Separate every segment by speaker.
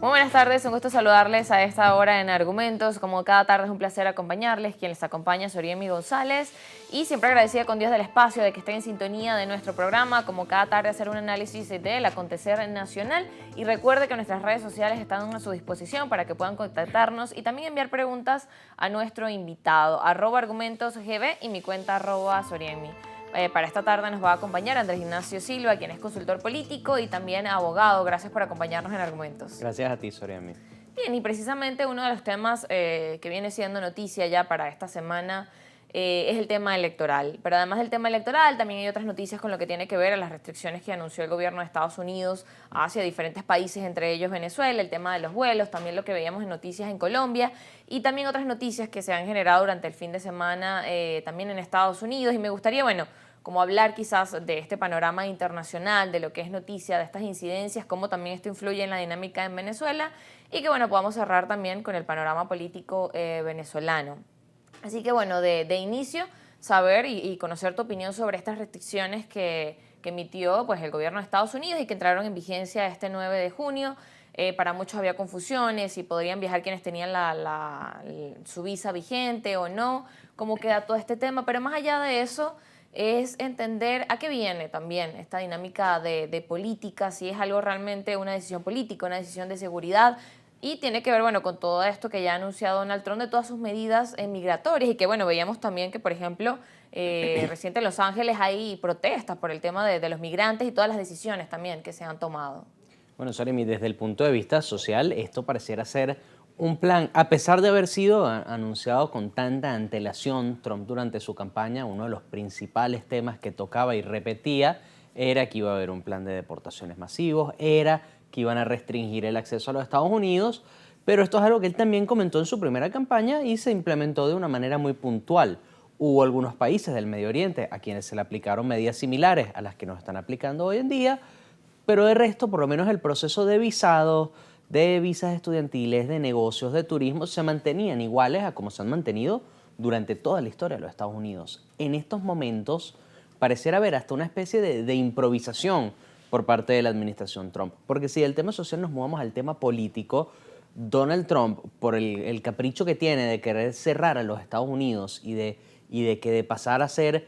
Speaker 1: Muy buenas tardes, un gusto saludarles a esta hora en Argumentos. Como cada tarde es un placer acompañarles. Quien les acompaña es Oriemi González y siempre agradecida con Dios del espacio de que estén en sintonía de nuestro programa. Como cada tarde hacer un análisis del acontecer nacional y recuerde que nuestras redes sociales están a su disposición para que puedan contactarnos y también enviar preguntas a nuestro invitado, @argumentosgb y mi cuenta @soriemi. Para esta tarde nos va a acompañar Andrés Ignacio Silva, quien es consultor político y también abogado. Gracias por acompañarnos en Argumentos.
Speaker 2: Gracias a ti, Soriami.
Speaker 1: Bien, y precisamente uno de los temas que viene siendo noticia ya para esta semana es el tema electoral. Pero además del tema electoral, también hay otras noticias con lo que tiene que ver a las restricciones que anunció el gobierno de Estados Unidos hacia diferentes países, entre ellos Venezuela, el tema de los vuelos, también lo que veíamos en noticias en Colombia y también otras noticias que se han generado durante el fin de semana también en Estados Unidos. Y me gustaría, bueno, como hablar quizás de este panorama internacional, de lo que es noticia, de estas incidencias, cómo también esto influye en la dinámica en Venezuela y que bueno, podamos cerrar también con el panorama político venezolano. Así que bueno, de inicio, saber y conocer tu opinión sobre estas restricciones que emitió pues, el gobierno de Estados Unidos y que entraron en vigencia este 9 de junio. Para muchos había confusiones, si podrían viajar quienes tenían su visa vigente o no, cómo queda todo este tema, pero más allá de eso es entender a qué viene también esta dinámica de política, si es algo realmente una decisión política, una decisión de seguridad, y tiene que ver, bueno, con todo esto que ya ha anunciado Donald Trump de todas sus medidas migratorias y que, bueno, veíamos también que, por ejemplo, reciente en Los Ángeles hay protestas por el tema de los migrantes y todas las decisiones también que se han tomado.
Speaker 2: Bueno, Soriami, desde el punto de vista social, esto pareciera ser un plan, a pesar de haber sido anunciado con tanta antelación, Trump durante su campaña, uno de los principales temas que tocaba y repetía era que iba a haber un plan de deportaciones masivos, era que iban a restringir el acceso a los Estados Unidos, pero esto es algo que él también comentó en su primera campaña y se implementó de una manera muy puntual. Hubo algunos países del Medio Oriente a quienes se le aplicaron medidas similares a las que nos están aplicando hoy en día, pero de resto, por lo menos el proceso de visados, de visas estudiantiles, de negocios, de turismo, se mantenían iguales a como se han mantenido durante toda la historia de los Estados Unidos. En estos momentos pareciera haber hasta una especie de improvisación por parte de la administración Trump. Porque si del tema social nos movamos al tema político, Donald Trump, por el capricho que tiene de querer cerrar a los Estados Unidos y de pasar a ser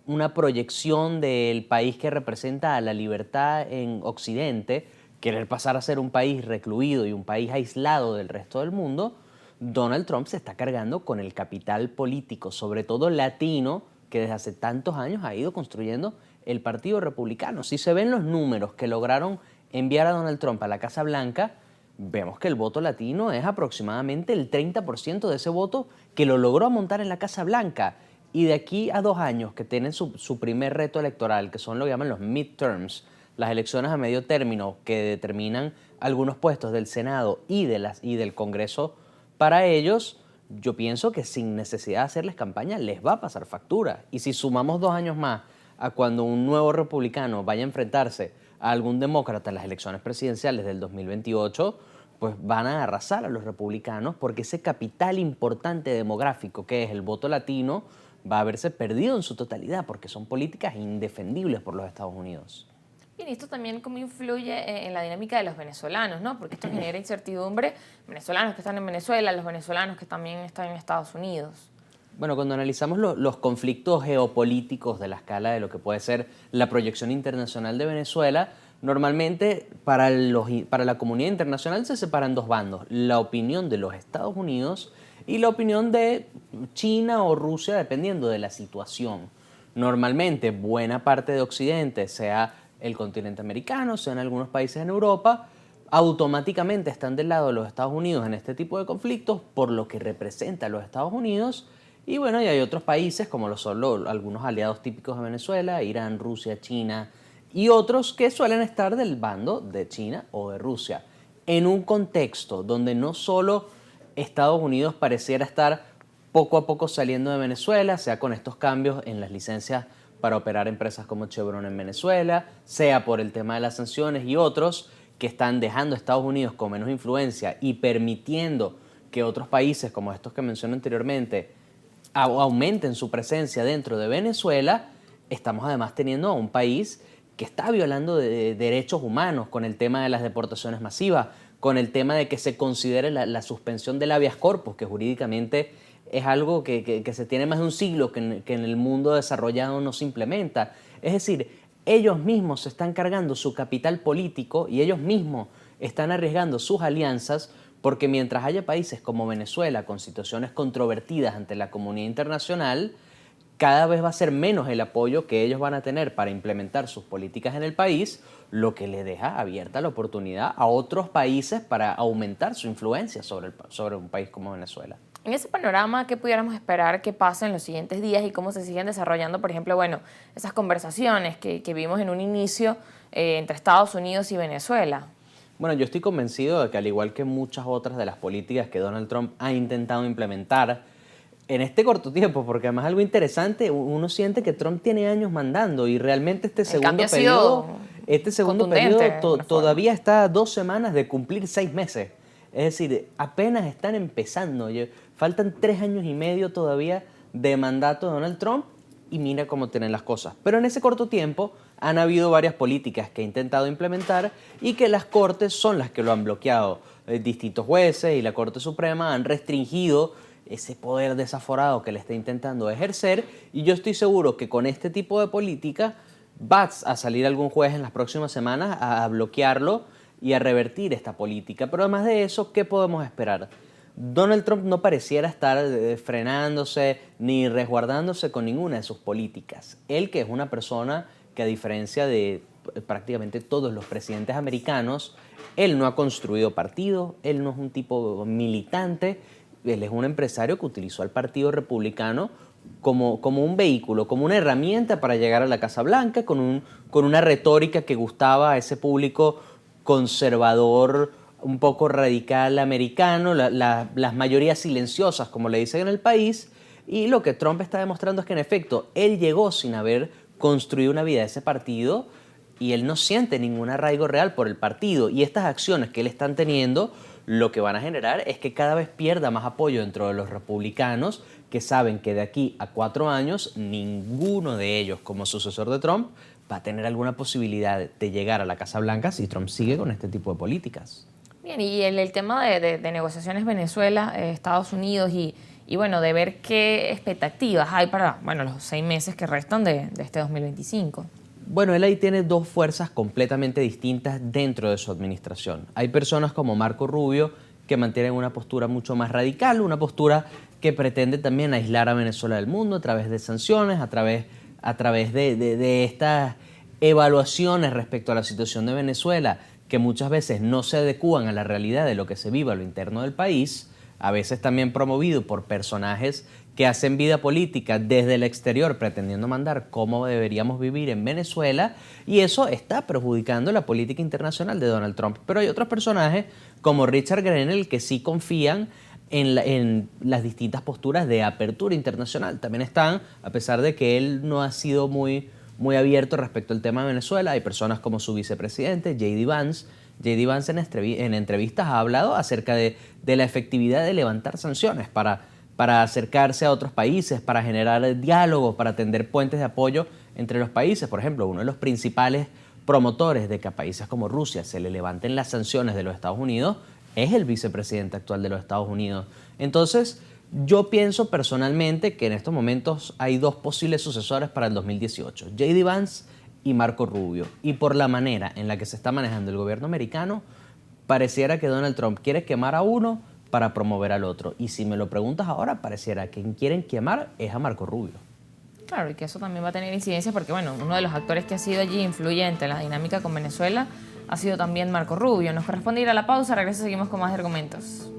Speaker 2: una proyección del país que representa a la libertad en Occidente, querer pasar a ser un país recluido y un país aislado del resto del mundo, Donald Trump se está cargando con el capital político, sobre todo latino, que desde hace tantos años ha ido construyendo el Partido Republicano. Si se ven los números que lograron enviar a Donald Trump a la Casa Blanca, vemos que el voto latino es aproximadamente el 30% de ese voto que lo logró montar en la Casa Blanca. Y de aquí a 2 años que tienen su primer reto electoral, que son lo que llaman los midterms, las elecciones a medio término que determinan algunos puestos del Senado y del Congreso para ellos, yo pienso que sin necesidad de hacerles campaña les va a pasar factura. Y si sumamos 2 años más a cuando un nuevo republicano vaya a enfrentarse a algún demócrata en las elecciones presidenciales del 2028, pues van a arrasar a los republicanos porque ese capital importante demográfico que es el voto latino va a verse perdido en su totalidad porque son políticas indefendibles por los Estados Unidos.
Speaker 1: Bien, y esto también cómo influye en la dinámica de los venezolanos, ¿no? Porque esto genera incertidumbre, venezolanos que están en Venezuela, los venezolanos que también están en Estados Unidos.
Speaker 2: Bueno, cuando analizamos los conflictos geopolíticos de la escala de lo que puede ser la proyección internacional de Venezuela, normalmente para la comunidad internacional se separan 2 bandos, la opinión de los Estados Unidos y la opinión de China o Rusia, dependiendo de la situación. Normalmente, buena parte de Occidente, sea el continente americano, sea en algunos países en Europa, automáticamente están del lado de los Estados Unidos en este tipo de conflictos por lo que representa a los Estados Unidos. Y bueno, y hay otros países como lo son algunos aliados típicos de Venezuela, Irán, Rusia, China y otros que suelen estar del bando de China o de Rusia. En un contexto donde no solo Estados Unidos pareciera estar poco a poco saliendo de Venezuela, sea con estos cambios en las licencias para operar empresas como Chevron en Venezuela, sea por el tema de las sanciones y otros que están dejando a Estados Unidos con menos influencia y permitiendo que otros países como estos que mencioné anteriormente aumenten su presencia dentro de Venezuela, estamos además teniendo a un país que está violando derechos humanos con el tema de las deportaciones masivas, con el tema de que se considere la suspensión del habeas corpus, que jurídicamente es algo que se tiene más de un siglo que en el mundo desarrollado no se implementa. Es decir, ellos mismos se están cargando su capital político y ellos mismos están arriesgando sus alianzas porque mientras haya países como Venezuela con situaciones controvertidas ante la comunidad internacional, cada vez va a ser menos el apoyo que ellos van a tener para implementar sus políticas en el país, lo que le deja abierta la oportunidad a otros países para aumentar su influencia sobre un país como Venezuela.
Speaker 1: En ese panorama, ¿qué pudiéramos esperar que pase en los siguientes días y cómo se siguen desarrollando, por ejemplo, bueno, esas conversaciones que vimos en un inicio entre Estados Unidos y Venezuela?
Speaker 2: Bueno, yo estoy convencido de que al igual que muchas otras de las políticas que Donald Trump ha intentado implementar en este corto tiempo, porque además algo interesante, uno siente que Trump tiene años mandando y realmente este segundo periodo todavía está a 2 semanas de cumplir 6 meses. Es decir, apenas están empezando. Faltan 3 años y medio todavía de mandato de Donald Trump y mira cómo tienen las cosas. Pero en ese corto tiempo han habido varias políticas que ha intentado implementar y que las Cortes son las que lo han bloqueado. Distintos jueces y la Corte Suprema han restringido ese poder desaforado que le está intentando ejercer y yo estoy seguro que con este tipo de política va a salir algún juez en las próximas semanas a bloquearlo y a revertir esta política. Pero además de eso, ¿qué podemos esperar? Donald Trump no pareciera estar frenándose ni resguardándose con ninguna de sus políticas. Él, que es una persona que a diferencia de prácticamente todos los presidentes americanos, él no ha construido partido, él no es un tipo militante, él es un empresario que utilizó al Partido Republicano como un vehículo, como una herramienta para llegar a la Casa Blanca, con una retórica que gustaba a ese público conservador, un poco radical americano, las mayorías silenciosas, como le dicen en el país, y lo que Trump está demostrando es que en efecto, él llegó sin haber construido una vida de ese partido y él no siente ningún arraigo real por el partido, y estas acciones que él están teniendo lo que van a generar es que cada vez pierda más apoyo dentro de los republicanos, que saben que de aquí a 4 años ninguno de ellos como sucesor de Trump va a tener alguna posibilidad de llegar a la Casa Blanca si Trump sigue con este tipo de políticas.
Speaker 1: Bien, y el tema de negociaciones Venezuela, Estados Unidos y bueno, de ver qué expectativas hay para bueno, los 6 meses que restan de este 2025.
Speaker 2: Bueno, él ahí tiene 2 fuerzas completamente distintas dentro de su administración. Hay personas como Marco Rubio que mantienen una postura mucho más radical, una postura que pretende también aislar a Venezuela del mundo a través de sanciones, a través de estas evaluaciones respecto a la situación de Venezuela, que muchas veces no se adecúan a la realidad de lo que se vive a lo interno del país, a veces también promovido por personajes que hacen vida política desde el exterior pretendiendo mandar cómo deberíamos vivir en Venezuela, y eso está perjudicando la política internacional de Donald Trump. Pero hay otros personajes como Richard Grenell que sí confían en las distintas posturas de apertura internacional. También están, a pesar de que él no ha sido muy abierto respecto al tema de Venezuela, hay personas como su vicepresidente, J.D. Vance. J.D. Vance en entrevistas ha hablado acerca de la efectividad de levantar sanciones para acercarse a otros países, para generar diálogo, para tender puentes de apoyo entre los países. Por ejemplo, uno de los principales promotores de que a países como Rusia se le levanten las sanciones de los Estados Unidos es el vicepresidente actual de los Estados Unidos. Entonces, yo pienso personalmente que en estos momentos hay 2 posibles sucesores para el 2018, J.D. Vance y Marco Rubio. Y por la manera en la que se está manejando el gobierno americano, pareciera que Donald Trump quiere quemar a uno para promover al otro. Y si me lo preguntas ahora, pareciera que quien quieren quemar es a Marco Rubio.
Speaker 1: Claro, y que eso también va a tener incidencia porque, bueno, uno de los actores que ha sido allí influyente en la dinámica con Venezuela ha sido también Marco Rubio. Nos corresponde ir a la pausa, regreso, seguimos con más de argumentos.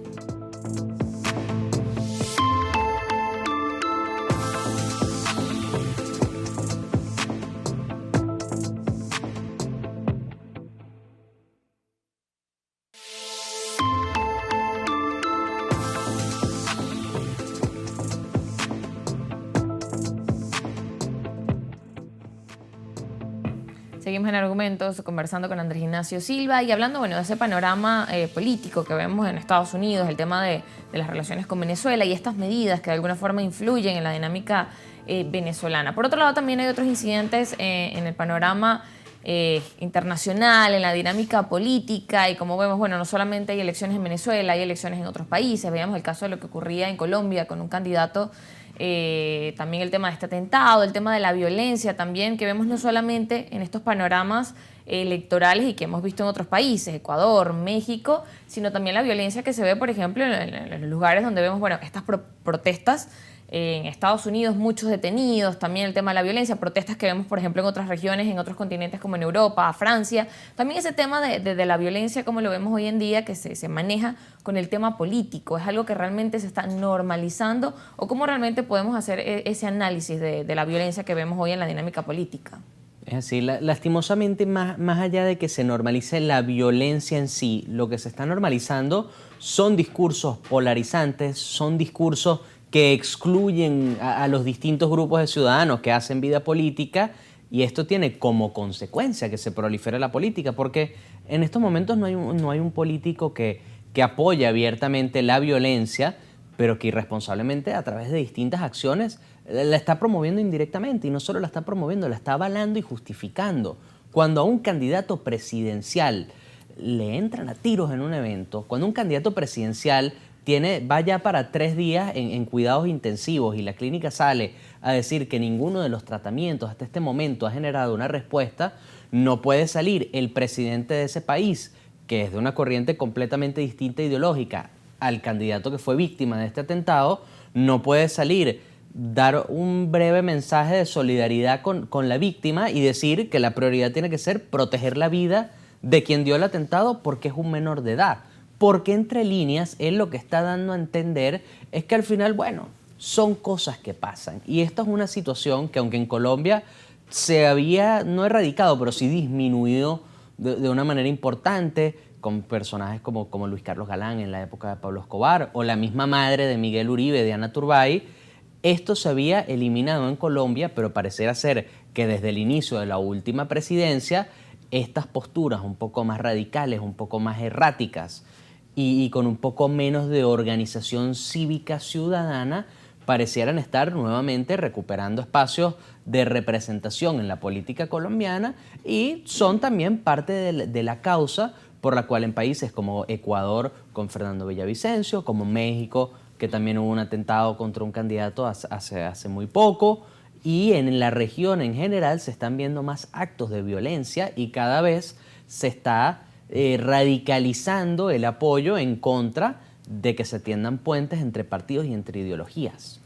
Speaker 1: Seguimos en Argumentos conversando con Andrés Ignacio Silva y hablando bueno, de ese panorama político que vemos en Estados Unidos, el tema de las relaciones con Venezuela y estas medidas que de alguna forma influyen en la dinámica venezolana. Por otro lado, también hay otros incidentes en el panorama internacional, en la dinámica política y como vemos, bueno, no solamente hay elecciones en Venezuela, hay elecciones en otros países. Veíamos el caso de lo que ocurría en Colombia con un candidato, también el tema de este atentado, el tema de la violencia también, que vemos no solamente en estos panoramas electorales y que hemos visto en otros países, Ecuador, México, sino también la violencia que se ve, por ejemplo, en los lugares donde vemos, bueno, estas protestas. En Estados Unidos muchos detenidos, también el tema de la violencia, protestas que vemos, por ejemplo, en otras regiones, en otros continentes como en Europa, Francia. También ese tema de la violencia, como lo vemos hoy en día, que se maneja con el tema político. ¿Es algo que realmente se está normalizando? ¿O cómo realmente podemos hacer ese análisis de la violencia que vemos hoy en la dinámica política?
Speaker 2: Es así, lastimosamente, más allá de que se normalice la violencia en sí, lo que se está normalizando son discursos polarizantes, son discursos que excluyen a los distintos grupos de ciudadanos que hacen vida política, y esto tiene como consecuencia que se prolifere la política, porque en estos momentos no hay un político que apoye abiertamente la violencia, pero que irresponsablemente a través de distintas acciones la está promoviendo indirectamente, y no solo la está promoviendo, la está avalando y justificando. Cuando a un candidato presidencial le entran a tiros en un evento, cuando un candidato presidencial va ya para 3 días en cuidados intensivos y la clínica sale a decir que ninguno de los tratamientos hasta este momento ha generado una respuesta, no puede salir el presidente de ese país, que es de una corriente completamente distinta ideológica al candidato que fue víctima de este atentado, no puede salir, dar un breve mensaje de solidaridad con la víctima y decir que la prioridad tiene que ser proteger la vida de quien dio el atentado porque es un menor de edad. Porque entre líneas, él lo que está dando a entender es que al final, bueno, son cosas que pasan. Y esta es una situación que, aunque en Colombia se había, no erradicado, pero sí disminuido de una manera importante, con personajes como Luis Carlos Galán en la época de Pablo Escobar, o la misma madre de Miguel Uribe, Diana Turbay, esto se había eliminado en Colombia, pero pareciera ser que desde el inicio de la última presidencia, estas posturas un poco más radicales, un poco más erráticas, y con un poco menos de organización cívica ciudadana, parecieran estar nuevamente recuperando espacios de representación en la política colombiana, y son también parte de la causa por la cual en países como Ecuador con Fernando Villavicencio, como México, que también hubo un atentado contra un candidato hace muy poco, y en la región en general se están viendo más actos de violencia y cada vez se está radicalizando el apoyo en contra de que se tiendan puentes entre partidos y entre ideologías.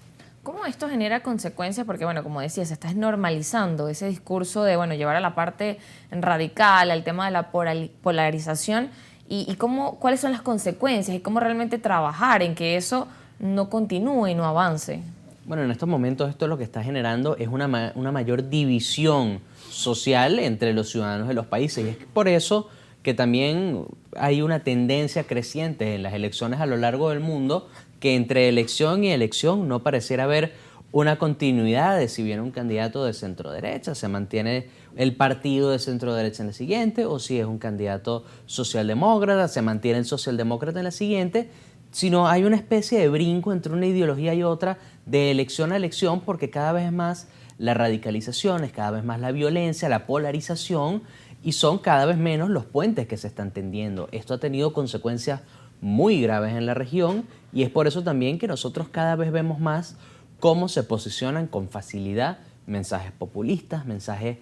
Speaker 1: ¿Cómo esto genera consecuencias? Porque, bueno, como decía, se está normalizando ese discurso de, bueno, llevar a la parte radical, al tema de la polarización, y cuáles son las consecuencias y cómo realmente trabajar en que eso no continúe y no avance.
Speaker 2: Bueno, en estos momentos esto lo que está generando es una mayor división social entre los ciudadanos de los países, y es por eso que también hay una tendencia creciente en las elecciones a lo largo del mundo, que entre elección y elección no pareciera haber una continuidad de si viene un candidato de centro-derecha, se mantiene el partido de centro-derecha en la siguiente, o si es un candidato socialdemócrata, se mantiene el socialdemócrata en la siguiente, sino hay una especie de brinco entre una ideología y otra de elección a elección, porque cada vez más la radicalización, es cada vez más la violencia, la polarización, y son cada vez menos los puentes que se están tendiendo. Esto ha tenido consecuencias muy graves en la región, y es por eso también que nosotros cada vez vemos más cómo se posicionan con facilidad mensajes populistas, mensajes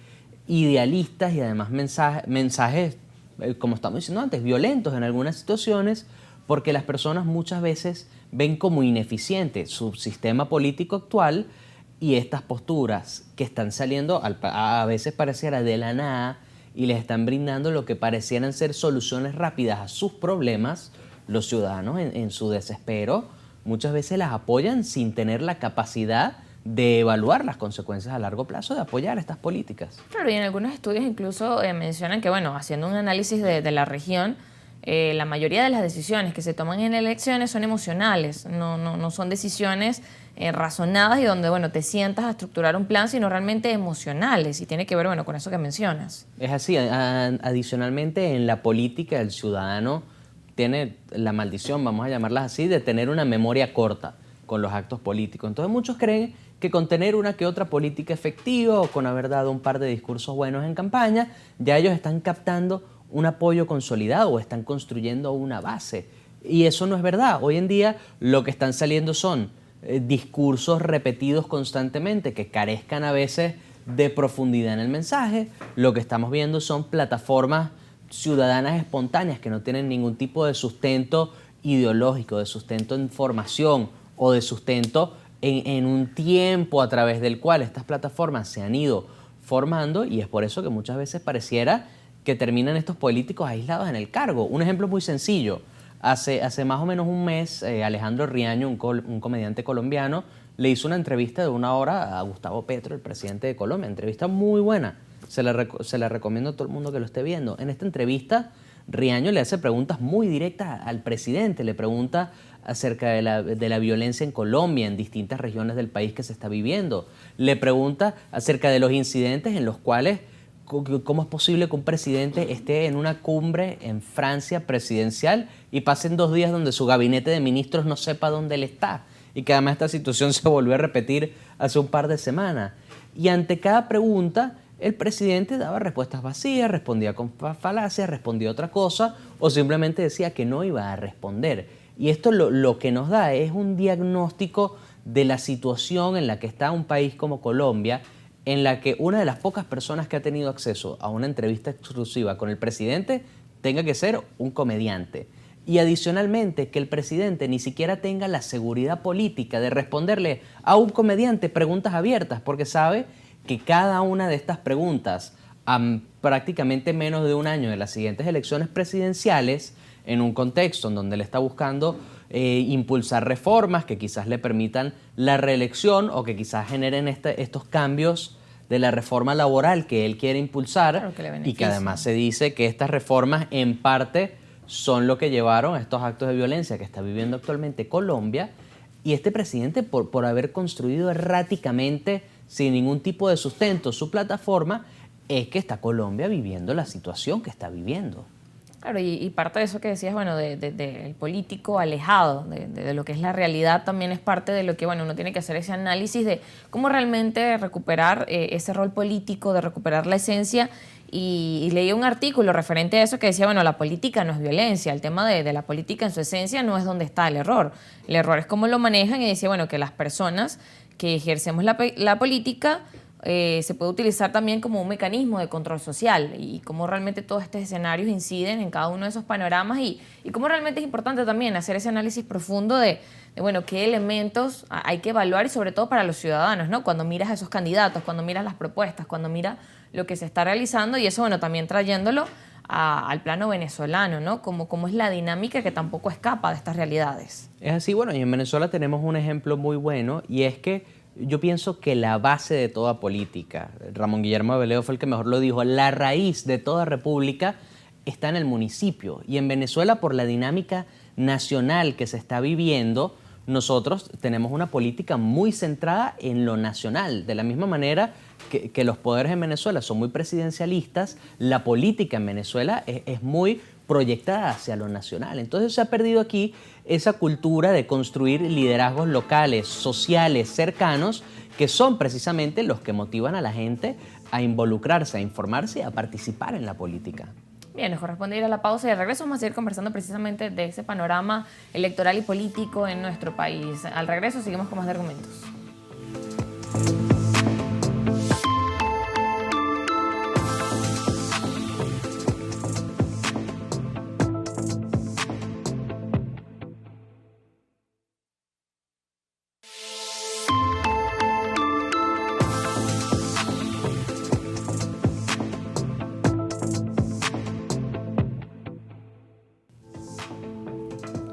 Speaker 2: idealistas y además mensajes, como estamos diciendo antes, violentos en algunas situaciones, porque las personas muchas veces ven como ineficiente su sistema político actual, y estas posturas que están saliendo a veces pareciera de la nada y les están brindando lo que parecieran ser soluciones rápidas a sus problemas, los ciudadanos en su desespero muchas veces las apoyan sin tener la capacidad de evaluar las consecuencias a largo plazo de apoyar estas políticas.
Speaker 1: Claro, y en algunos estudios incluso mencionan que, bueno, haciendo un análisis de la región, la mayoría de las decisiones que se toman en elecciones son emocionales, no son decisiones razonadas y donde, bueno, te sientas a estructurar un plan, sino realmente emocionales, y tiene que ver, bueno, con eso que mencionas.
Speaker 2: Es así. Adicionalmente, en la política el ciudadano tiene la maldición, vamos a llamarlas así, de tener una memoria corta. con los actos políticos. Entonces muchos creen que con tener una que otra política efectiva o con haber dado un par de discursos buenos en campaña, ya ellos están captando un apoyo consolidado o están construyendo una base. Y eso no es verdad. Hoy en día lo que están saliendo son discursos repetidos constantemente que carezcan a veces de profundidad en el mensaje. Lo que estamos viendo son plataformas ciudadanas espontáneas que no tienen ningún tipo de sustento ideológico, de sustento en formación o de sustento en un tiempo a través del cual estas plataformas se han ido formando, y es por eso que muchas veces pareciera que terminan estos políticos aislados en el cargo. Un ejemplo muy sencillo. Hace más o menos un mes, Alejandro Riaño, un comediante colombiano, le hizo una entrevista de 1 hora a Gustavo Petro, el presidente de Colombia. Entrevista muy buena. Se la recomiendo a todo el mundo que lo esté viendo. En esta entrevista, Riaño le hace preguntas muy directas al presidente. Le pregunta acerca de la violencia en Colombia, en distintas regiones del país que se está viviendo. Le pregunta acerca de los incidentes en los cuales, ¿cómo es posible que un presidente esté en una cumbre en Francia presidencial y pasen 2 días donde su gabinete de ministros no sepa dónde él está? Y que además esta situación se volvió a repetir hace un par de semanas. Y ante cada pregunta, el presidente daba respuestas vacías, respondía con falacias, respondía otra cosa o simplemente decía que no iba a responder. Y esto lo que nos da es un diagnóstico de la situación en la que está un país como Colombia, en la que una de las pocas personas que ha tenido acceso a una entrevista exclusiva con el presidente tenga que ser un comediante. Y adicionalmente que el presidente ni siquiera tenga la seguridad política de responderle a un comediante preguntas abiertas, porque sabe que cada una de estas preguntas, a prácticamente menos de un año de las siguientes elecciones presidenciales, en un contexto en donde él está buscando impulsar reformas que quizás le permitan la reelección o que quizás generen estos cambios de la reforma laboral que él quiere impulsar, claro, que y que además se dice que estas reformas en parte son lo que llevaron a estos actos de violencia que está viviendo actualmente Colombia. Y este presidente, por haber construido erráticamente, sin ningún tipo de sustento, su plataforma, es que está Colombia viviendo la situación que está viviendo.
Speaker 1: Claro, y parte de eso que decías, bueno, del político alejado de lo que es la realidad, también es parte de lo que, bueno, uno tiene que hacer ese análisis de cómo realmente recuperar ese rol político, de recuperar la esencia. Y leí un artículo referente a eso que decía, bueno, la política no es violencia, el tema de la política en su esencia no es donde está el error. El error es cómo lo manejan, y decía, bueno, que las personas que ejercemos la política se puede utilizar también como un mecanismo de control social, y cómo realmente todos estos escenarios inciden en cada uno de esos panoramas, y cómo realmente es importante también hacer ese análisis profundo de bueno, qué elementos hay que evaluar, y sobre todo para los ciudadanos, ¿no? Cuando miras a esos candidatos, cuando miras las propuestas, cuando miras lo que se está realizando, y eso, bueno, también trayéndolo al plano venezolano, ¿no? Como es la dinámica que tampoco escapa de estas realidades.
Speaker 2: Es así, bueno, y en Venezuela tenemos un ejemplo muy bueno, y es que yo pienso que la base de toda política, Ramón Guillermo de Veleo fue el que mejor lo dijo, la raíz de toda república está en el municipio. Y en Venezuela, por la dinámica nacional que se está viviendo, nosotros tenemos una política muy centrada en lo nacional. De la misma manera que los poderes en Venezuela son muy presidencialistas, la política en Venezuela es muy proyectada hacia lo nacional. Entonces se ha perdido aquí esa cultura de construir liderazgos locales, sociales, cercanos, que son precisamente los que motivan a la gente a involucrarse, a informarse y a participar en la política.
Speaker 1: Bien, nos corresponde ir a la pausa y de regreso vamos a seguir conversando precisamente de ese panorama electoral y político en nuestro país. Al regreso seguimos con más de argumentos.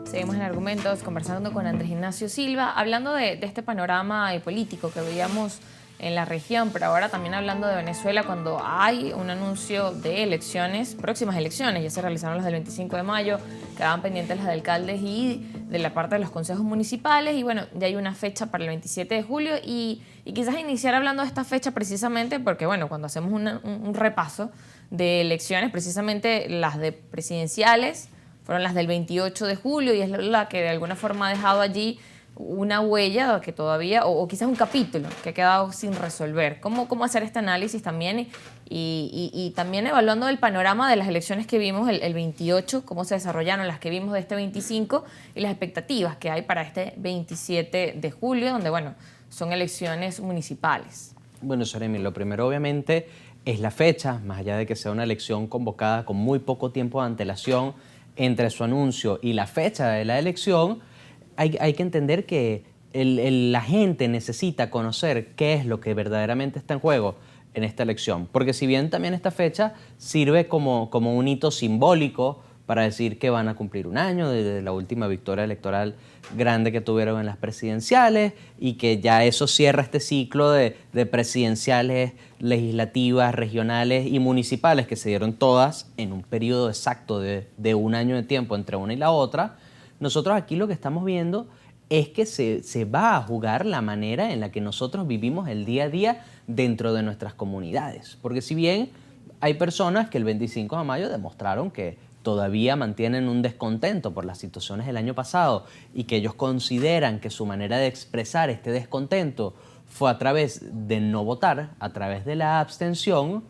Speaker 1: Seguimos en Argumentos conversando con Andrés Ignacio Silva, hablando de este panorama político que veíamos en la región, pero ahora también hablando de Venezuela, cuando hay un anuncio de elecciones, próximas elecciones. Ya se realizaron las del 25 de mayo, quedaban pendientes las de alcaldes y de la parte de los consejos municipales, y bueno, ya hay una fecha para el 27 de julio, y quizás iniciar hablando de esta fecha precisamente porque, bueno, cuando hacemos un repaso de elecciones, precisamente las de presidenciales fueron las del 28 de julio, y es la que de alguna forma ha dejado allí una huella que todavía, o quizás un capítulo que ha quedado sin resolver. ¿Cómo hacer este análisis también? Y también evaluando el panorama de las elecciones que vimos el 28, cómo se desarrollaron las que vimos de este 25 y las expectativas que hay para este 27 de julio, donde, bueno, son elecciones municipales.
Speaker 2: Bueno, Seremi, lo primero obviamente es la fecha, más allá de que sea una elección convocada con muy poco tiempo de antelación entre su anuncio y la fecha de la elección. Hay que entender que la gente necesita conocer qué es lo que verdaderamente está en juego en esta elección. Porque si bien también esta fecha sirve como un hito simbólico para decir que van a cumplir un año de la última victoria electoral grande que tuvieron en las presidenciales y que ya eso cierra este ciclo de presidenciales, legislativas, regionales y municipales que se dieron todas en un periodo exacto de un año de tiempo entre una y la otra. Nosotros aquí lo que estamos viendo es que se va a jugar la manera en la que nosotros vivimos el día a día dentro de nuestras comunidades. Porque si bien hay personas que el 25 de mayo demostraron que todavía mantienen un descontento por las situaciones del año pasado y que ellos consideran que su manera de expresar este descontento fue a través de no votar, a través de la abstención,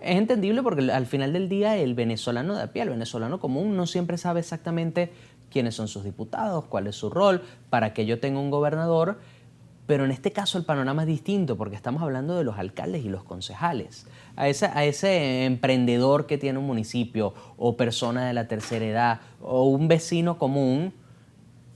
Speaker 2: es entendible porque al final del día el venezolano de a pie, el venezolano común, no siempre sabe exactamente quiénes son sus diputados, cuál es su rol, para que yo tenga un gobernador. Pero en este caso el panorama es distinto porque estamos hablando de los alcaldes y los concejales. A ese emprendedor que tiene un municipio o persona de la tercera edad o un vecino común,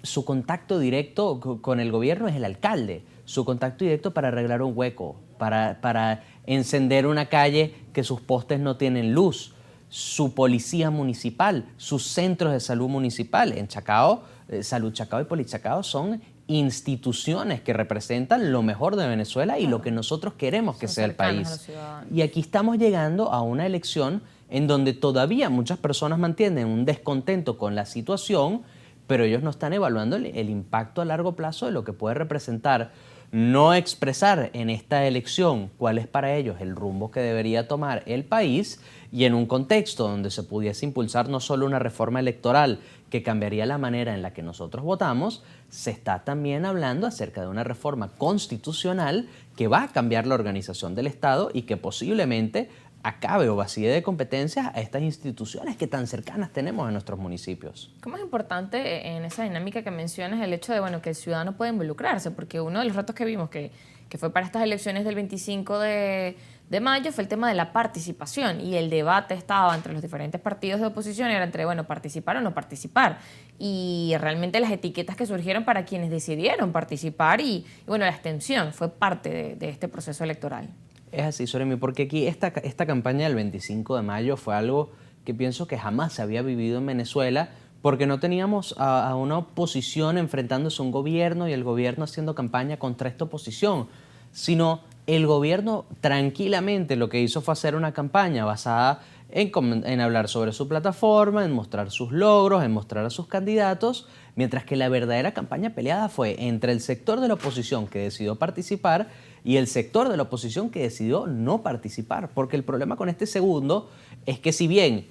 Speaker 2: su contacto directo con el gobierno es el alcalde. Su contacto directo para arreglar un hueco, para encender una calle que sus postes no tienen luz, su policía municipal, sus centros de salud municipal. En Chacao, Salud Chacao y Polichacao son instituciones que representan lo mejor de Venezuela y lo que nosotros queremos que sea el país. Y aquí estamos llegando a una elección en donde todavía muchas personas mantienen un descontento con la situación, pero ellos no están evaluando el impacto a largo plazo de lo que puede representar no expresar en esta elección cuál es para ellos el rumbo que debería tomar el país, y en un contexto donde se pudiese impulsar no solo una reforma electoral que cambiaría la manera en la que nosotros votamos, se está también hablando acerca de una reforma constitucional que va a cambiar la organización del Estado y que posiblemente acabe o vacíe de competencias a estas instituciones que tan cercanas tenemos en nuestros municipios.
Speaker 1: ¿Cómo es importante en esa dinámica que mencionas el hecho de, bueno, que el ciudadano puede involucrarse? Porque uno de los retos que vimos que fue para estas elecciones del 25 de mayo fue el tema de la participación, y el debate estaba entre los diferentes partidos de oposición, era entre, bueno, participar o no participar, y realmente las etiquetas que surgieron para quienes decidieron participar y bueno, la abstención fue parte de este proceso electoral.
Speaker 2: Es así, Soremi, porque aquí esta campaña del 25 de mayo fue algo que pienso que jamás se había vivido en Venezuela, porque no teníamos a una oposición enfrentándose a un gobierno y el gobierno haciendo campaña contra esta oposición, sino el gobierno tranquilamente lo que hizo fue hacer una campaña basada en hablar sobre su plataforma, en mostrar sus logros, en mostrar a sus candidatos, mientras que la verdadera campaña peleada fue entre el sector de la oposición que decidió participar y el sector de la oposición que decidió no participar. Porque el problema con este segundo es que si bien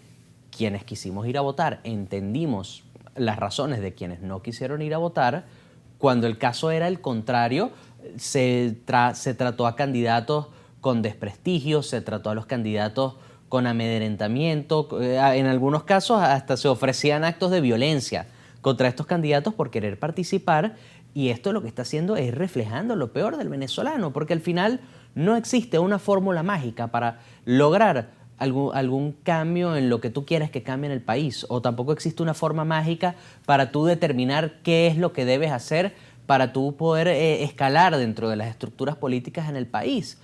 Speaker 2: quienes quisimos ir a votar entendimos las razones de quienes no quisieron ir a votar, cuando el caso era el contrario, se trató a candidatos con desprestigio, se trató a los candidatos con amedrentamiento, en algunos casos hasta se ofrecían actos de violencia contra estos candidatos por querer participar, y esto lo que está haciendo es reflejando lo peor del venezolano, porque al final no existe una fórmula mágica para lograr algún cambio en lo que tú quieres que cambie en el país, o tampoco existe una forma mágica para tú determinar qué es lo que debes hacer para tú poder escalar dentro de las estructuras políticas en el país.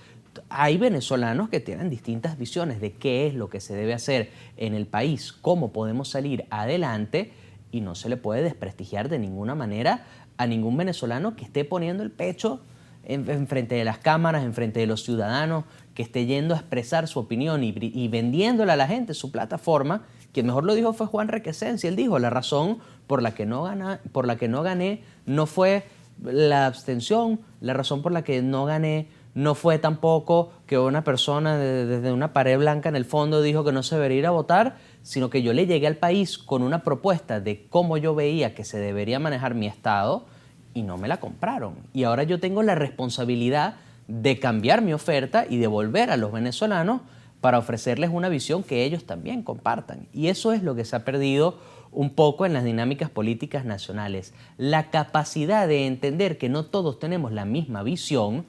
Speaker 2: Hay venezolanos que tienen distintas visiones de qué es lo que se debe hacer en el país, cómo podemos salir adelante, y no se le puede desprestigiar de ninguna manera a ningún venezolano que esté poniendo el pecho en frente de las cámaras, en frente de los ciudadanos, que esté yendo a expresar su opinión y vendiéndole a la gente su plataforma. Quien mejor lo dijo fue Juan Requesens, y él dijo: la razón por la que no gané no fue la abstención, la razón por la que no gané no fue tampoco que una persona desde una pared blanca en el fondo dijo que no se debería ir a votar, sino que yo le llegué al país con una propuesta de cómo yo veía que se debería manejar mi Estado, y no me la compraron. Y ahora yo tengo la responsabilidad de cambiar mi oferta y devolver a los venezolanos para ofrecerles una visión que ellos también compartan. Y eso es lo que se ha perdido un poco en las dinámicas políticas nacionales. La capacidad de entender que no todos tenemos la misma visión,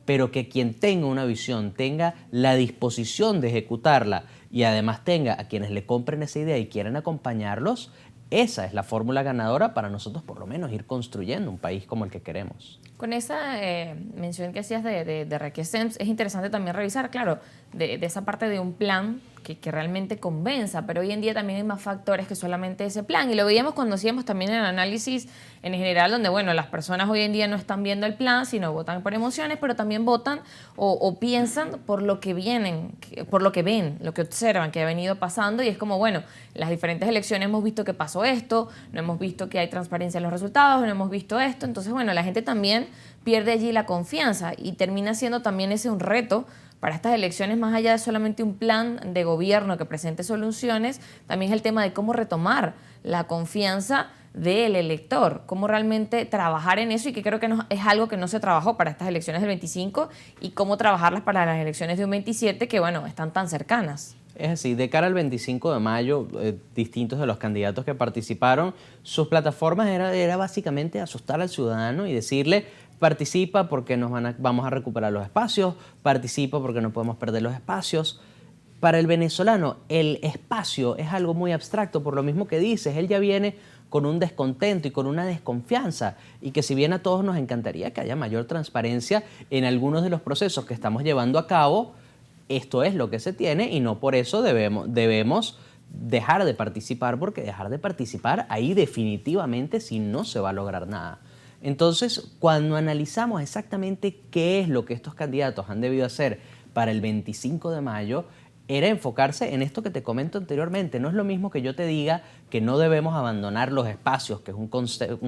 Speaker 2: pero que quien tenga una visión tenga la disposición de ejecutarla y además tenga a quienes le compren esa idea y quieran acompañarlos, esa es la fórmula ganadora para nosotros por lo menos ir construyendo un país como el que queremos.
Speaker 1: Con esa mención que hacías de Requesens, es interesante también revisar, claro, de esa parte de un plan que realmente convenza, pero hoy en día también hay más factores que solamente ese plan. Y lo veíamos cuando hacíamos también el análisis en general, donde, bueno, las personas hoy en día no están viendo el plan, sino votan por emociones, pero también votan o piensan por lo que vienen, por lo que ven, lo que observan, que ha venido pasando. Y es como, bueno, en las diferentes elecciones hemos visto que pasó esto, no hemos visto que hay transparencia en los resultados, no hemos visto esto. Entonces, bueno, la gente también pierde allí la confianza y termina siendo también ese un reto para estas elecciones, más allá de solamente un plan de gobierno que presente soluciones, también es el tema de cómo retomar la confianza del elector, cómo realmente trabajar en eso y que creo que es algo que no se trabajó para estas elecciones del 25 y cómo trabajarlas para las elecciones de un 27 que, bueno, están tan cercanas.
Speaker 2: Es así, de cara al 25 de mayo, distintos de los candidatos que participaron, sus plataformas era básicamente asustar al ciudadano y decirle: participa porque vamos a recuperar los espacios, participa porque no podemos perder los espacios. Para el venezolano, el espacio es algo muy abstracto, por lo mismo que dices, él ya viene con un descontento y con una desconfianza, y que si bien a todos nos encantaría que haya mayor transparencia en algunos de los procesos que estamos llevando a cabo, esto es lo que se tiene y no por eso debemos dejar de participar, porque dejar de participar ahí definitivamente sí no se va a lograr nada. Entonces, cuando analizamos exactamente qué es lo que estos candidatos han debido hacer para el 25 de mayo, era enfocarse en esto que te comento anteriormente. No es lo mismo que yo te diga que no debemos abandonar los espacios, que es un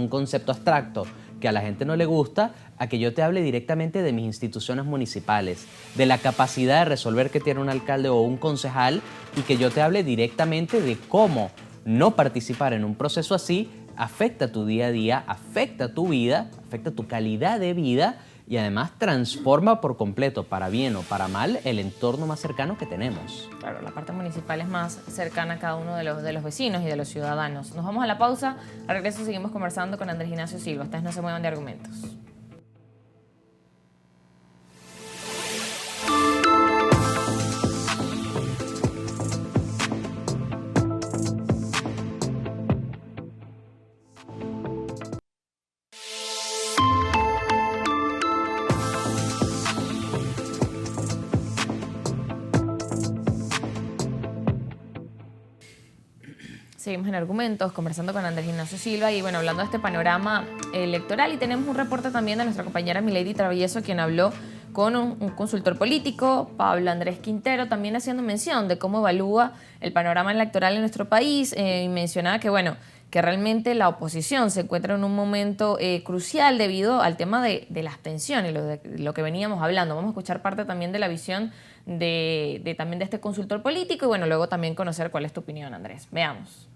Speaker 2: concepto abstracto que a la gente no le gusta, a que yo te hable directamente de mis instituciones municipales, de la capacidad de resolver que tiene un alcalde o un concejal, y que yo te hable directamente de cómo no participar en un proceso así afecta tu día a día, afecta tu vida, afecta tu calidad de vida y además transforma por completo, para bien o para mal, el entorno más cercano que tenemos.
Speaker 1: Claro, la parte municipal es más cercana a cada uno de los vecinos y de los ciudadanos. Nos vamos a la pausa. Al regreso seguimos conversando con Andrés Ignacio Silva. Ustedes no se muevan de argumentos. Seguimos en Argumentos, conversando con Andrés Ignacio Silva y, bueno, hablando de este panorama electoral. Y tenemos un reporte también de nuestra compañera Milady Travieso, quien habló con un consultor político, Pablo Andrés Quintero, también haciendo mención de cómo evalúa el panorama electoral en nuestro país, y mencionaba que, bueno, que realmente la oposición se encuentra en un momento crucial debido al tema de la abstención y lo que veníamos hablando. Vamos a escuchar parte también de la visión también de este consultor político y, bueno, luego también conocer cuál es tu opinión, Andrés. Veamos.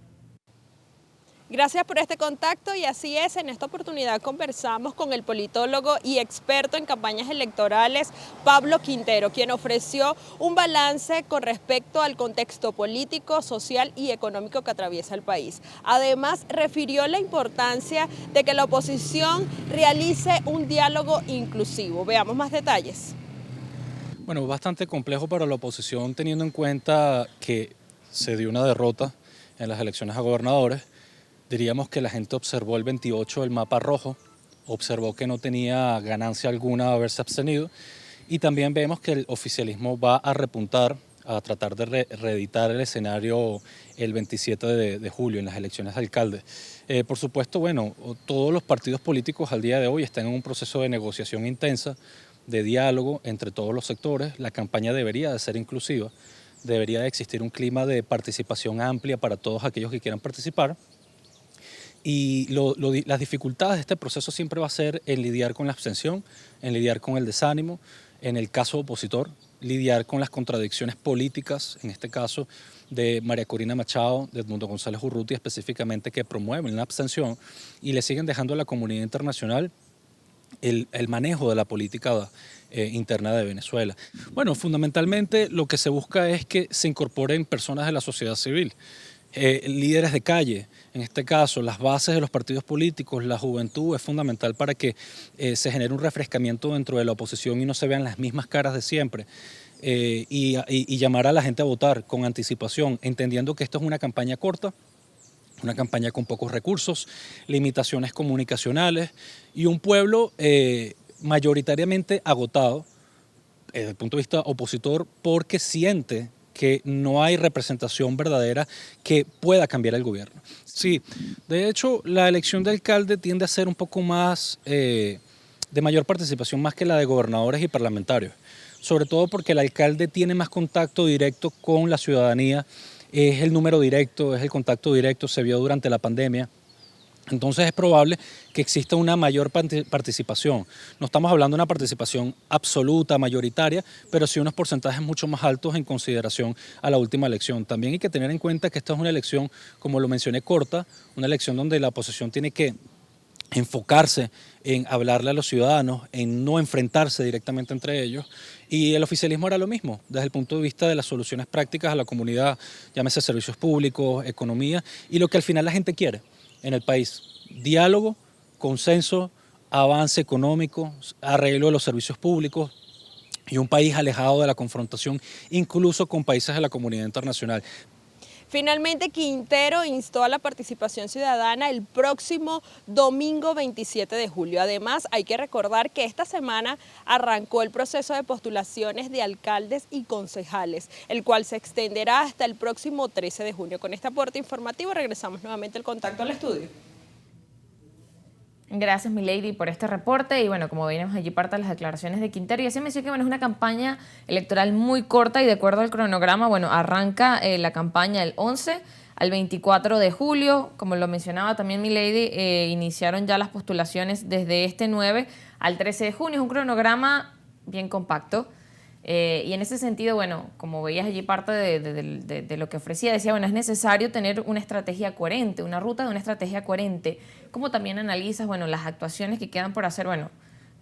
Speaker 3: Gracias por este contacto y así es, en esta oportunidad conversamos con el politólogo y experto en campañas electorales Pablo Quintero, quien ofreció un balance con respecto al contexto político, social y económico que atraviesa el país. Además, refirió la importancia de que la oposición realice un diálogo inclusivo. Veamos más detalles.
Speaker 4: Bueno, es bastante complejo para la oposición teniendo en cuenta que se dio una derrota en las elecciones a gobernadores. Diríamos que la gente observó el 28 el mapa rojo, observó que no tenía ganancia alguna haberse abstenido, y también vemos que el oficialismo va a repuntar, a tratar de reeditar el escenario el 27 de julio en las elecciones de alcalde. Por supuesto, bueno, todos los partidos políticos al día de hoy están en un proceso de negociación intensa, de diálogo entre todos los sectores. La campaña debería de ser inclusiva, debería de existir un clima de participación amplia para todos aquellos que quieran participar. Y las dificultades de este proceso siempre va a ser en lidiar con la abstención, en lidiar con el desánimo. En el caso opositor, lidiar con las contradicciones políticas, en este caso de María Corina Machado, de Edmundo González Urrutia específicamente, que promueven la abstención y le siguen dejando a la comunidad internacional el manejo de la política interna de Venezuela. Bueno, fundamentalmente lo que se busca es que se incorporen personas de la sociedad civil, líderes de calle, en este caso las bases de los partidos políticos, la juventud es fundamental para que se genere un refrescamiento dentro de la oposición y no se vean las mismas caras de siempre. Y llamar a la gente a votar con anticipación, entendiendo que esto es una campaña corta, una campaña con pocos recursos, limitaciones comunicacionales y un pueblo mayoritariamente agotado desde el punto de vista opositor porque siente que no hay representación verdadera que pueda cambiar el gobierno. Sí, de hecho, la elección de alcalde tiende a ser un poco más de mayor participación más que la de gobernadores y parlamentarios, sobre todo porque el alcalde tiene más contacto directo con la ciudadanía, es el número directo, es el contacto directo, se vio durante la pandemia. Entonces es probable que exista una mayor participación. No estamos hablando de una participación absoluta, mayoritaria, pero sí unos porcentajes mucho más altos en consideración a la última elección. También hay que tener en cuenta que esta es una elección, como lo mencioné, corta, una elección donde la oposición tiene que enfocarse en hablarle a los ciudadanos, en no enfrentarse directamente entre ellos, y el oficialismo era lo mismo, desde el punto de vista de las soluciones prácticas a la comunidad, llámese servicios públicos, economía, y lo que al final la gente quiere en el país: diálogo, consenso, avance económico, arreglo de los servicios públicos y un país alejado de la confrontación, incluso con países de la comunidad internacional.
Speaker 3: Finalmente, Quintero instó a la participación ciudadana el próximo domingo 27 de julio. Además, hay que recordar que esta semana arrancó el proceso de postulaciones de alcaldes y concejales, el cual se extenderá hasta el próximo 13 de junio. Con este aporte informativo regresamos nuevamente el contacto al estudio.
Speaker 1: Gracias, Milady, por este reporte. Y bueno, como veíamos allí parte de las declaraciones de Quintero, y así me decía que bueno, es una campaña electoral muy corta y de acuerdo al cronograma, bueno, arranca la campaña el 11 al 24 de julio. Como lo mencionaba también Milady, iniciaron ya las postulaciones desde este 9 al 13 de junio. Es un cronograma bien compacto. Y en ese sentido, bueno, como veías allí parte de lo que ofrecía, decía, bueno, es necesario tener una estrategia coherente, una ruta de una estrategia coherente. ¿Cómo también analizas, bueno, las actuaciones que quedan por hacer, bueno,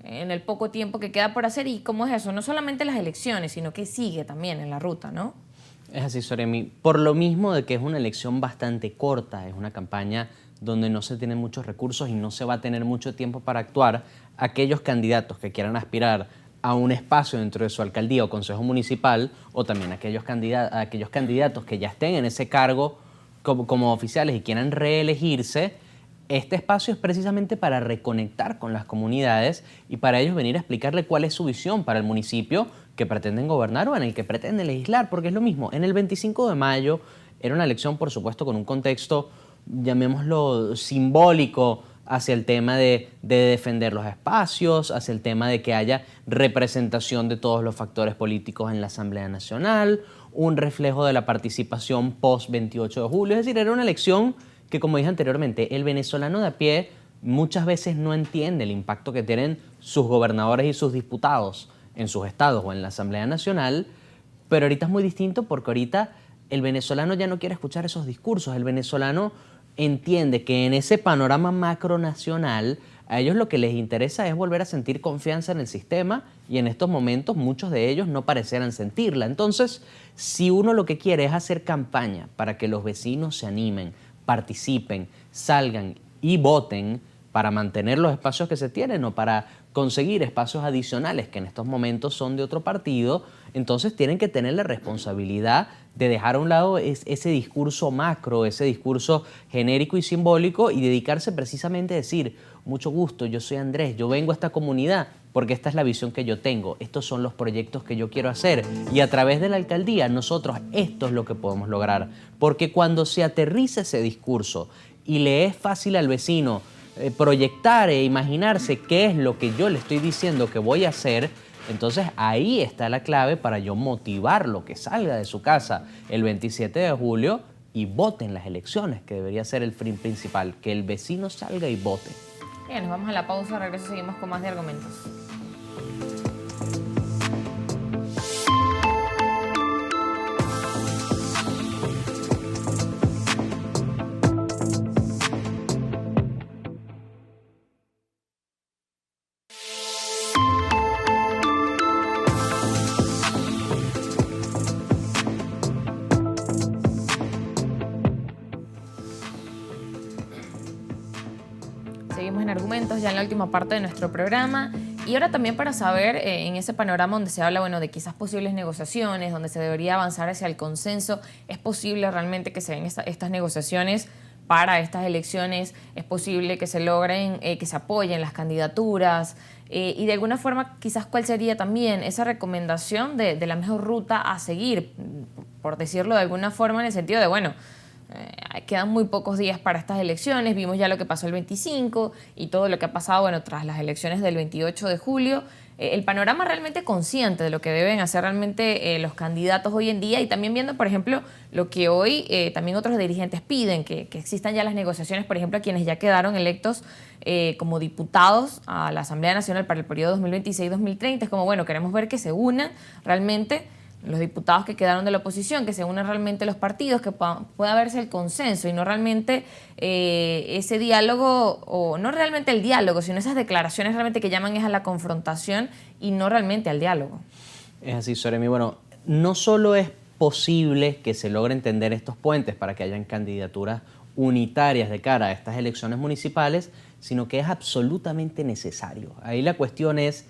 Speaker 1: en el poco tiempo que queda por hacer y cómo es eso? No solamente las elecciones, sino que sigue también en la ruta, ¿no?
Speaker 2: Es así, Soremi. Por lo mismo de que es una elección bastante corta, es una campaña donde no se tienen muchos recursos y no se va a tener mucho tiempo para actuar, aquellos candidatos que quieran aspirar a un espacio dentro de su alcaldía o consejo municipal, o también aquellos candidatos que ya estén en ese cargo como oficiales y quieran reelegirse, este espacio es precisamente para reconectar con las comunidades y para ellos venir a explicarle cuál es su visión para el municipio que pretenden gobernar o en el que pretenden legislar, porque es lo mismo. En el 25 de mayo era una elección, por supuesto, con un contexto, llamémoslo, simbólico, hacia el tema de defender los espacios, hacia el tema de que haya representación de todos los factores políticos en la Asamblea Nacional, un reflejo de la participación post-28 de julio. Es decir, era una elección que, como dije anteriormente, el venezolano de a pie muchas veces no entiende el impacto que tienen sus gobernadores y sus diputados en sus estados o en la Asamblea Nacional, pero ahorita es muy distinto porque ahorita el venezolano ya no quiere escuchar esos discursos. El venezolano entiende que en ese panorama macronacional a ellos lo que les interesa es volver a sentir confianza en el sistema y en estos momentos muchos de ellos no parecieran sentirla. Entonces, si uno lo que quiere es hacer campaña para que los vecinos se animen, participen, salgan y voten para mantener los espacios que se tienen o para conseguir espacios adicionales que en estos momentos son de otro partido, entonces tienen que tener la responsabilidad de dejar a un lado ese discurso macro, ese discurso genérico y simbólico y dedicarse precisamente a decir, mucho gusto, yo soy Andrés, yo vengo a esta comunidad porque esta es la visión que yo tengo, estos son los proyectos que yo quiero hacer y a través de la alcaldía nosotros esto es lo que podemos lograr. Porque cuando se aterriza ese discurso y le es fácil al vecino proyectar e imaginarse qué es lo que yo le estoy diciendo que voy a hacer, entonces ahí está la clave para yo motivarlo, que salga de su casa el 27 de julio y vote en las elecciones, que debería ser el fin principal, que el vecino salga y vote.
Speaker 1: Bien, nos vamos a la pausa, regreso, seguimos con más de argumentos. candidatos ya en la última parte de nuestro programa y ahora también para saber en ese panorama donde se habla de quizás posibles negociaciones, donde se debería avanzar hacia el consenso, ¿es posible realmente que se den estas negociaciones para estas elecciones? ¿Es posible que se logren, que se apoyen las candidaturas? Y de alguna forma, quizás, ¿cuál sería también esa recomendación de la mejor ruta a seguir? Por decirlo de alguna forma, en el sentido de, quedan muy pocos días para estas elecciones, vimos ya lo que pasó el 25 y todo lo que ha pasado, tras las elecciones del 28 de julio. El panorama realmente consciente de lo que deben hacer realmente los candidatos hoy en día y también viendo, por ejemplo, lo que hoy también otros dirigentes piden, que existan ya las negociaciones, por ejemplo, a quienes ya quedaron electos como diputados a la Asamblea Nacional para el periodo 2026-2030. Es como, queremos ver que se unan realmente los diputados que quedaron de la oposición, que se unan realmente los partidos, que pueda verse el consenso y no realmente ese diálogo, o no realmente el diálogo, sino esas declaraciones realmente que llaman es a la confrontación y no realmente al diálogo.
Speaker 2: Es así, Soremi. Bueno, no solo es posible que se logre entender estos puentes para que hayan candidaturas unitarias de cara a estas elecciones municipales, sino que es absolutamente necesario. Ahí la cuestión es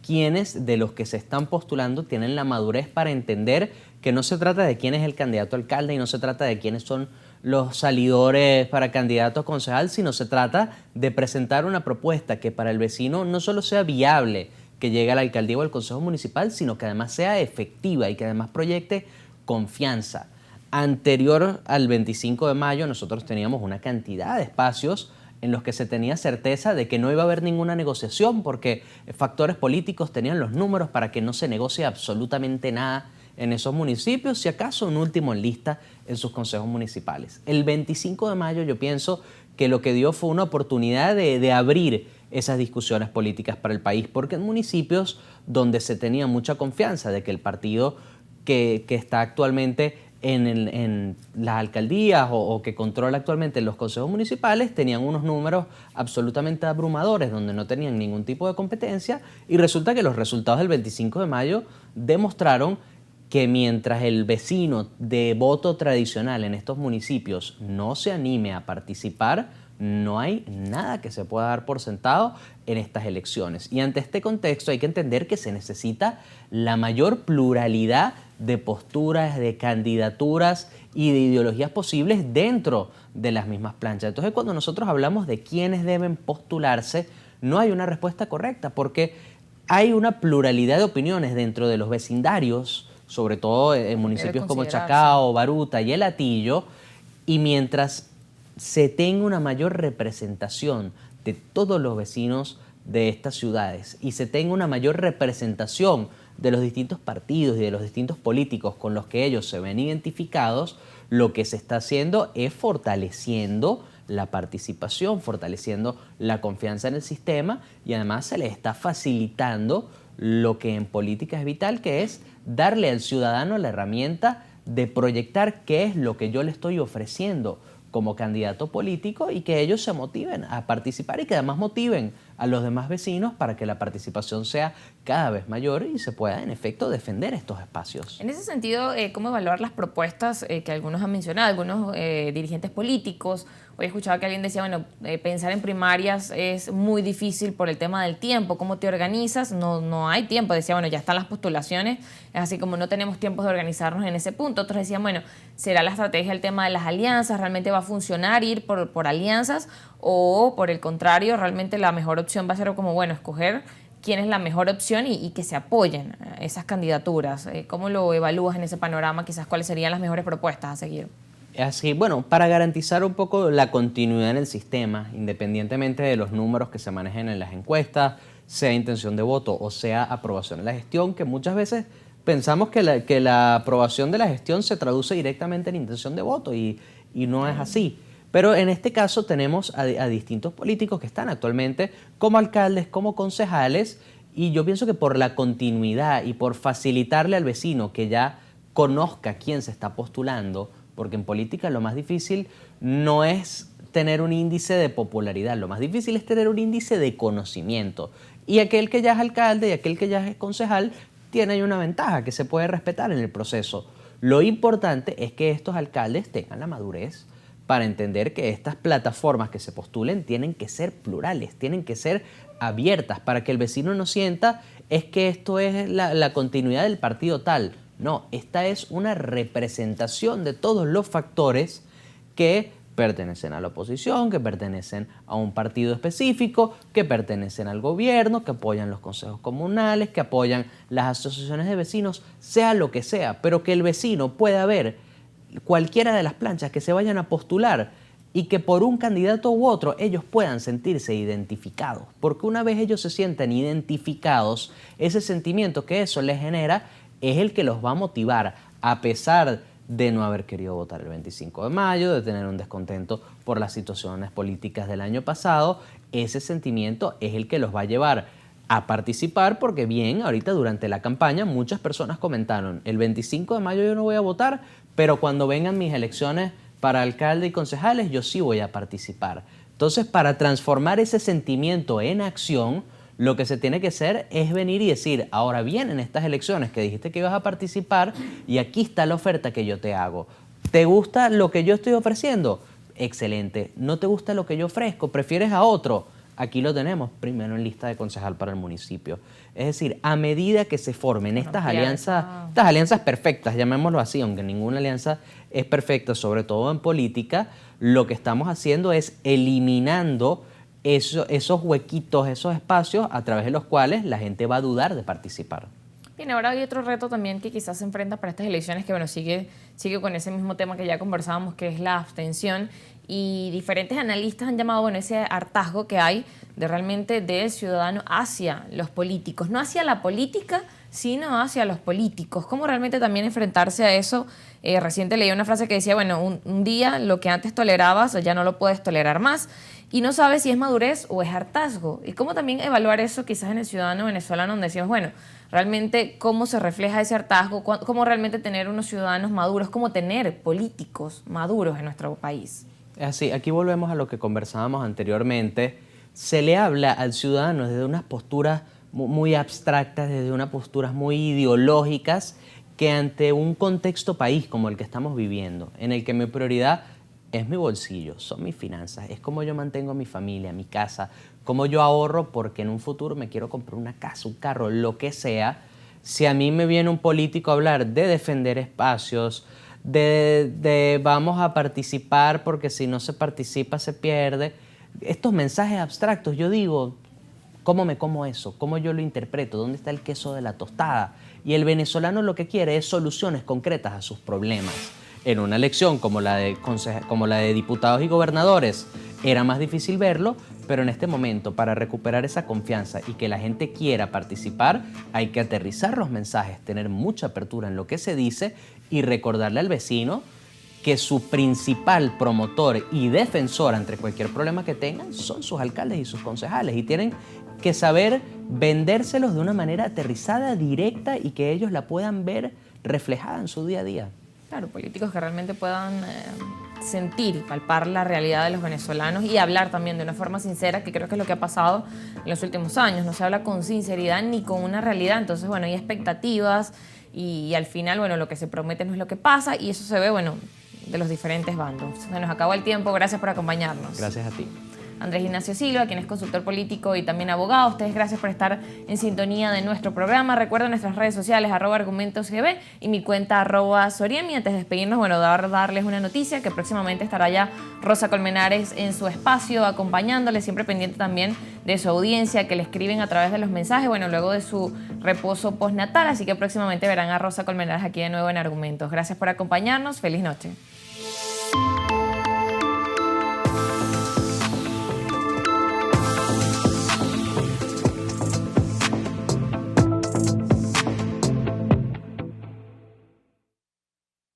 Speaker 2: quiénes de los que se están postulando tienen la madurez para entender que no se trata de quién es el candidato a alcalde y no se trata de quiénes son los salidores para candidato a concejal, sino se trata de presentar una propuesta que para el vecino no solo sea viable que llegue a la alcaldía o al consejo municipal, sino que además sea efectiva y que además proyecte confianza. Anterior al 25 de mayo nosotros teníamos una cantidad de espacios en los que se tenía certeza de que no iba a haber ninguna negociación porque factores políticos tenían los números para que no se negocie absolutamente nada en esos municipios, si acaso un último en lista en sus consejos municipales. El 25 de mayo yo pienso que lo que dio fue una oportunidad de abrir esas discusiones políticas para el país, porque en municipios donde se tenía mucha confianza de que el partido que está actualmente en las alcaldías o que controla actualmente los consejos municipales tenían unos números absolutamente abrumadores donde no tenían ningún tipo de competencia y resulta que los resultados del 25 de mayo demostraron que mientras el vecino de voto tradicional en estos municipios no se anime a participar, no hay nada que se pueda dar por sentado en estas elecciones. Y ante este contexto hay que entender que se necesita la mayor pluralidad de posturas, de candidaturas y de ideologías posibles dentro de las mismas planchas. Entonces, cuando nosotros hablamos de quiénes deben postularse, no hay una respuesta correcta porque hay una pluralidad de opiniones dentro de los vecindarios, sobre todo en municipios como Chacao, Baruta y El Hatillo, y mientras se tenga una mayor representación de todos los vecinos de estas ciudades y se tenga una mayor representación de los distintos partidos y de los distintos políticos con los que ellos se ven identificados, lo que se está haciendo es fortaleciendo la participación, fortaleciendo la confianza en el sistema y además se le está facilitando lo que en política es vital, que es darle al ciudadano la herramienta de proyectar qué es lo que yo le estoy ofreciendo como candidato político y que ellos se motiven a participar y que además motiven a los demás vecinos para que la participación sea cada vez mayor y se pueda en efecto defender estos espacios.
Speaker 1: En ese sentido, ¿cómo evaluar las propuestas que algunos han mencionado, algunos dirigentes políticos? Hoy he escuchado que alguien decía, pensar en primarias es muy difícil por el tema del tiempo. ¿Cómo te organizas? No hay tiempo. Decía, ya están las postulaciones, es así como no tenemos tiempo de organizarnos en ese punto. Otros decían, ¿será la estrategia el tema de las alianzas? ¿Realmente va a funcionar ir por alianzas? O por el contrario, realmente la mejor opción va a ser como, escoger quién es la mejor opción y que se apoyen esas candidaturas. ¿Cómo lo evalúas en ese panorama? Quizás cuáles serían las mejores propuestas a seguir.
Speaker 2: Así, para garantizar un poco la continuidad en el sistema, independientemente de los números que se manejen en las encuestas, sea intención de voto o sea aprobación de la gestión, que muchas veces pensamos que la aprobación de la gestión se traduce directamente en intención de voto y no es así. Pero en este caso tenemos a distintos políticos que están actualmente como alcaldes, como concejales, y yo pienso que por la continuidad y por facilitarle al vecino que ya conozca quién se está postulando, porque en política lo más difícil no es tener un índice de popularidad, lo más difícil es tener un índice de conocimiento. Y aquel que ya es alcalde y aquel que ya es concejal tiene ahí una ventaja que se puede respetar en el proceso. Lo importante es que estos alcaldes tengan la madurez para entender que estas plataformas que se postulen tienen que ser plurales, tienen que ser abiertas, para que el vecino no sienta es que esto es la continuidad del partido tal. No, esta es una representación de todos los factores que pertenecen a la oposición, que pertenecen a un partido específico, que pertenecen al gobierno, que apoyan los consejos comunales, que apoyan las asociaciones de vecinos, sea lo que sea, pero que el vecino pueda ver cualquiera de las planchas que se vayan a postular y que por un candidato u otro ellos puedan sentirse identificados. Porque una vez ellos se sientan identificados, ese sentimiento que eso les genera es el que los va a motivar, a pesar de no haber querido votar el 25 de mayo, de tener un descontento por las situaciones políticas del año pasado. Ese sentimiento es el que los va a llevar a participar, porque bien, ahorita durante la campaña muchas personas comentaron, el 25 de mayo yo no voy a votar, pero cuando vengan mis elecciones para alcalde y concejales yo sí voy a participar. Entonces, para transformar ese sentimiento en acción, lo que se tiene que hacer es venir y decir, ahora vienen estas elecciones que dijiste que ibas a participar y aquí está la oferta que yo te hago. ¿Te gusta lo que yo estoy ofreciendo? Excelente. ¿No te gusta lo que yo ofrezco? ¿Prefieres a otro? Aquí lo tenemos, primero en lista de concejal para el municipio. Es decir, a medida que se formen estas alianzas perfectas, llamémoslo así, aunque ninguna alianza es perfecta, sobre todo en política, lo que estamos haciendo es eliminando esos huequitos, esos espacios a través de los cuales la gente va a dudar de participar.
Speaker 1: Bien, ahora hay otro reto también que quizás se enfrenta para estas elecciones, que bueno, sigue con ese mismo tema que ya conversábamos, que es la abstención, y diferentes analistas han llamado, bueno, ese hartazgo que hay de realmente del ciudadano hacia los políticos, no hacia la política, sino hacia los políticos. ¿Cómo realmente también enfrentarse a eso? Reciente leí una frase que decía, bueno, un día lo que antes tolerabas ya no lo puedes tolerar más, y no sabes si es madurez o es hartazgo. Y cómo también evaluar eso quizás en el ciudadano venezolano, donde decimos, bueno, realmente cómo se refleja ese hartazgo, cómo realmente tener unos ciudadanos maduros, cómo tener políticos maduros en nuestro país.
Speaker 2: Es así, aquí volvemos a lo que conversábamos anteriormente. Se le habla al ciudadano desde unas posturas muy abstractas, desde unas posturas muy ideológicas, que ante un contexto país como el que estamos viviendo, en el que mi prioridad es mi bolsillo, son mis finanzas, es cómo yo mantengo a mi familia, mi casa, cómo yo ahorro porque en un futuro me quiero comprar una casa, un carro, lo que sea. Si a mí me viene un político a hablar de defender espacios, de vamos a participar porque si no se participa se pierde, estos mensajes abstractos, yo digo, ¿cómo me como eso? ¿Cómo yo lo interpreto? ¿Dónde está el queso de la tostada? Y el venezolano lo que quiere es soluciones concretas a sus problemas. En una elección como la de diputados y gobernadores era más difícil verlo, pero en este momento, para recuperar esa confianza y que la gente quiera participar, hay que aterrizar los mensajes, tener mucha apertura en lo que se dice y recordarle al vecino que su principal promotor y defensor ante cualquier problema que tengan son sus alcaldes y sus concejales, y tienen que saber vendérselos de una manera aterrizada, directa, y que ellos la puedan ver reflejada en su día a día.
Speaker 1: Claro, políticos que realmente puedan sentir y palpar la realidad de los venezolanos y hablar también de una forma sincera, que creo que es lo que ha pasado en los últimos años. No se habla con sinceridad ni con una realidad. Entonces, bueno, hay expectativas y al final, bueno, lo que se promete no es lo que pasa, y eso se ve, bueno, de los diferentes bandos. Se nos acabó el tiempo. Gracias por acompañarnos.
Speaker 2: Gracias a ti.
Speaker 1: Andrés Ignacio Silva, quien es consultor político y también abogado. Ustedes, gracias por estar en sintonía de nuestro programa. Recuerden nuestras redes sociales, @argumentosgb y mi cuenta @soriemi. Antes de despedirnos, bueno, darles una noticia, que próximamente estará ya Rosa Colmenares en su espacio acompañándoles, siempre pendiente también de su audiencia, que le escriben a través de los mensajes, bueno, luego de su reposo postnatal. Así que próximamente verán a Rosa Colmenares aquí de nuevo en Argumentos. Gracias por acompañarnos. Feliz noche.